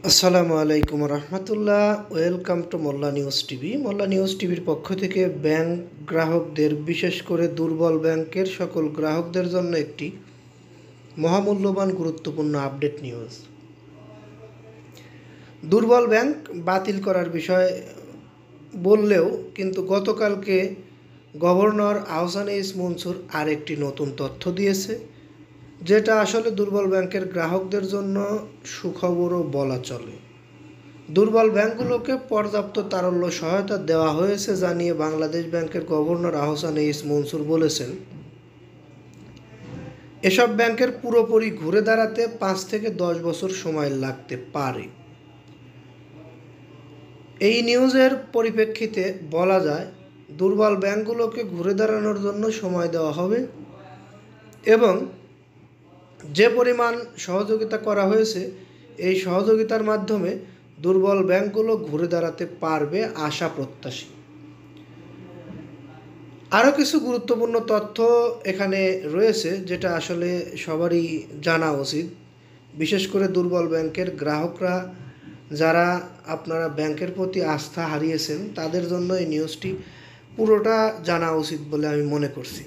আসসালামু আলাইকুম রহমতুল্লাহ। Welcome to Molla news TV. Molla news টিভির পক্ষ থেকে ব্যাংক গ্রাহকদের, বিশেষ করে দুর্বল ব্যাংকের সকল গ্রাহকদের জন্য একটি মহামূল্যবান গুরুত্বপূর্ণ আপডেট নিউজ। দুর্বল ব্যাংক বাতিল করার বিষয় বললেও কিন্তু গতকালকে গভর্নর আহসান এইচ মনসুর আরেকটি নতুন তথ্য দিয়েছে, যেটা আসলে দুর্বল ব্যাংকের গ্রাহকদের জন্য সুখবরও বলা চলে। দুর্বল ব্যাংকগুলোকে পর্যাপ্ত তারল্য সহায়তা দেওয়া হয়েছে জানিয়ে বাংলাদেশ ব্যাংকের গভর্নর আহসান এইচ মনসুর বলেছেন, এসব ব্যাংকের পুরোপুরি ঘুরে দাঁড়াতে 5 থেকে 10 বছর সময় লাগতে পারে। এই নিউজের পরিপ্রেক্ষিতে বলা যায়, দুর্বল ব্যাংকগুলোকে ঘুরে দাঁড়ানোর জন্য সময় দেওয়া হবে এবং যে পরিমাণ সহযোগিতা করা হয়েছে, এই সহযোগিতার মাধ্যমে দুর্বল ব্যাংকগুলো ঘুরে দাঁড়াতে পারবে আশা প্রত্যাশী। আরও কিছু গুরুত্বপূর্ণ তথ্য এখানে রয়েছে, যেটা আসলে সবারই জানা উচিত। বিশেষ করে দুর্বল ব্যাংকের গ্রাহকরা, যারা আপনারা ব্যাংকের প্রতি আস্থা হারিয়েছেন, তাদের জন্য এই নিউজটি পুরোটা জানা উচিত বলে আমি মনে করছি।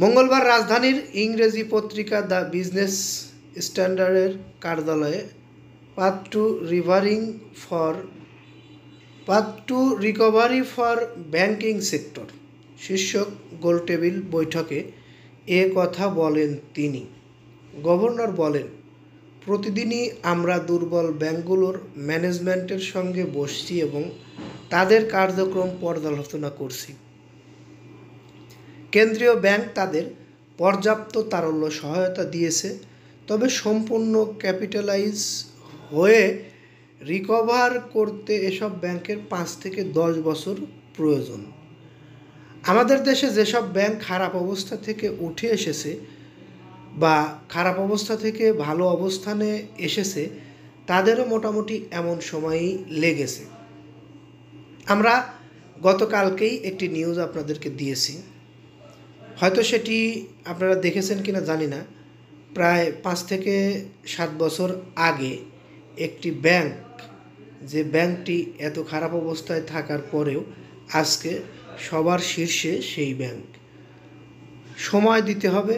মঙ্গলবার রাজধানীর ইংরেজি পত্রিকা দ্য বিজনেস স্ট্যান্ডার্ডের কার্যালয়ে path to recovery for banking sector শীর্ষক গোলটেবিল বৈঠকে এ কথা বলেন তিনি। গভর্নর বলেন, প্রতিদিনই আমরা দুর্বল ব্যাংকগুলোর ম্যানেজমেন্টের সঙ্গে বসছি এবং তাদের কার্যক্রম পর্যালোচনা করছি। কেন্দ্রীয় ব্যাংক তাদের পর্যাপ্ত তারল্য সহায়তা দিয়েছে, তবে সম্পূর্ণ ক্যাপিটালাইজ হয়ে রিকভার করতে এসব ব্যাংকের 5 থেকে 10 বছর প্রয়োজন। আমাদের দেশে যেসব ব্যাংক খারাপ অবস্থা থেকে উঠে এসেছে বা খারাপ অবস্থা থেকে ভালো অবস্থানে এসেছে, তাদেরও মোটামুটি এমন সময়ই লেগেছে। আমরা গতকালকেই একটি নিউজ আপনাদেরকে দিয়েছি, হয়তো সেটি আপনারা দেখেছেন কিনা জানি না। প্রায় 5 থেকে 7 বছর আগে একটি ব্যাংক, যে ব্যাংকটি এত খারাপ অবস্থায় থাকার পরেও আজকে সবার শীর্ষে সেই ব্যাংক। সময় দিতে হবে,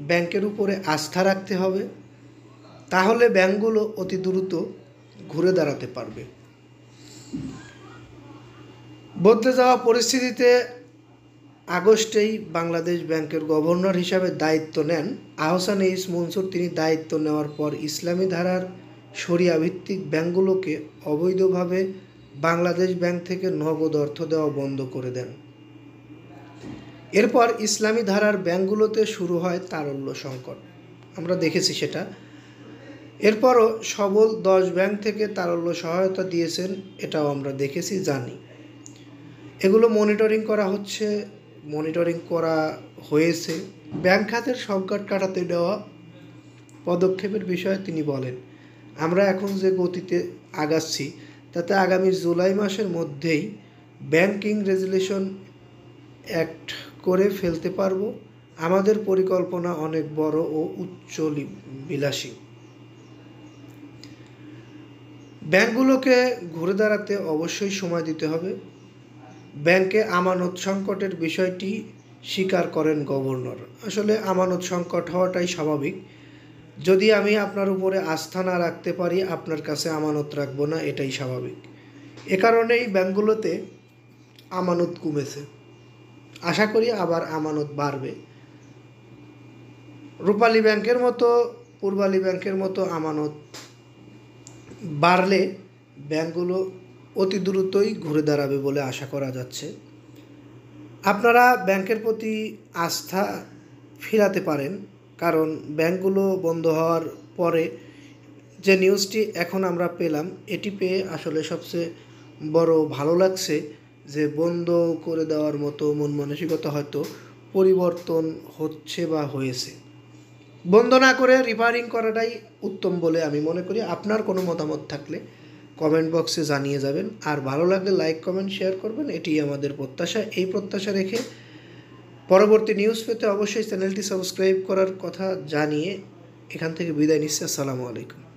ব্যাংকের উপরে আস্থা রাখতে হবে, তাহলে ব্যাংকগুলো অতি দ্রুত ঘুরে দাঁড়াতে পারবে। বদলে যাওয়া পরিস্থিতিতে আগস্টেই বাংলাদেশ ব্যাংকের গভর্নর হিসাবে দায়িত্ব নেন আহসান এইচ মনসুর। তিনি দায়িত্ব নেওয়ার পর ইসলামী ধারার শরিয়া ভিত্তিক ব্যাংকগুলোকে অবৈধভাবে বাংলাদেশ ব্যাংক থেকে নগদ অর্থ দেওয়া বন্ধ করে দেন। এরপর ইসলামী ধারার ব্যাংকগুলোতে শুরু হয় তারল্য সংকট, আমরা দেখেছি সেটা। এরপরও সবল 10 ব্যাংক থেকে তারল্য সহায়তা দিয়েছেন, এটাও আমরা দেখেছি, জানি। এগুলো মনিটরিং করা হয়েছে। ব্যাংক খাতের সংকট কাটাতে নেওয়া পদক্ষেপের বিষয়ে তিনি বলেন, আমরা এখন যে গতিতে আগাচ্ছি তাতে আগামী জুলাই মাসের মধ্যেই ব্যাংকিং রেগুলেশন অ্যাক্ট করে ফেলতে পারব। আমাদের পরিকল্পনা অনেক বড় ও উচ্চবিলাসী। ব্যাংকগুলোকে ঘুরে দাঁড়াতে অবশ্যই সময় দিতে হবে। ব্যাংকে আমানত সংকটের বিষয়টি স্বীকার করেন গভর্নর। আসলে আমানত সংকট হওয়াটাই স্বাভাবিক। যদি আমি আপনার উপরে আস্থা না রাখতে পারি, আপনার কাছে আমানত রাখবো না, এটাই স্বাভাবিক। এ কারণেই ব্যাংকগুলোতে আমানত কমেছে। আশা করি আবার আমানত বাড়বে। রূপালী ব্যাংকের মতো, পূর্বালী ব্যাংকের মতো আমানত বাড়লে ব্যাংকগুলো অতি দ্রুতই ঘুরে দাঁড়াবে বলে আশা করা যাচ্ছে। আপনারা ব্যাংকের প্রতি আস্থা ফিরাতে পারেন, কারণ ব্যাংকগুলো বন্ধ হওয়ার পরে যে নিউজটি এখন আমরা পেলাম, এটি পেয়ে আসলে সবচেয়ে বড় ভালো লাগছে যে বন্ধ করে দেওয়ার মতো মন মানসিকতা হয়তো পরিবর্তন হচ্ছে বা হয়েছে। বন্ধ না করে রিপেয়ারিং করাটাই উত্তম বলে আমি মনে করি। আপনার কোনো মতামত থাকলে কমেন্ট বক্সে জানিয়ে যাবেন, আর ভালো লাগলে লাইক, কমেন্ট, শেয়ার করবেন, এটি আমাদের প্রত্যাশা। এই প্রত্যাশা রেখে পরবর্তী নিউজ পেতে অবশ্যই চ্যানেলটি সাবস্ক্রাইব করার কথা জানিয়ে এখান থেকে বিদায় নিচ্ছি। আসসালামু আলাইকুম।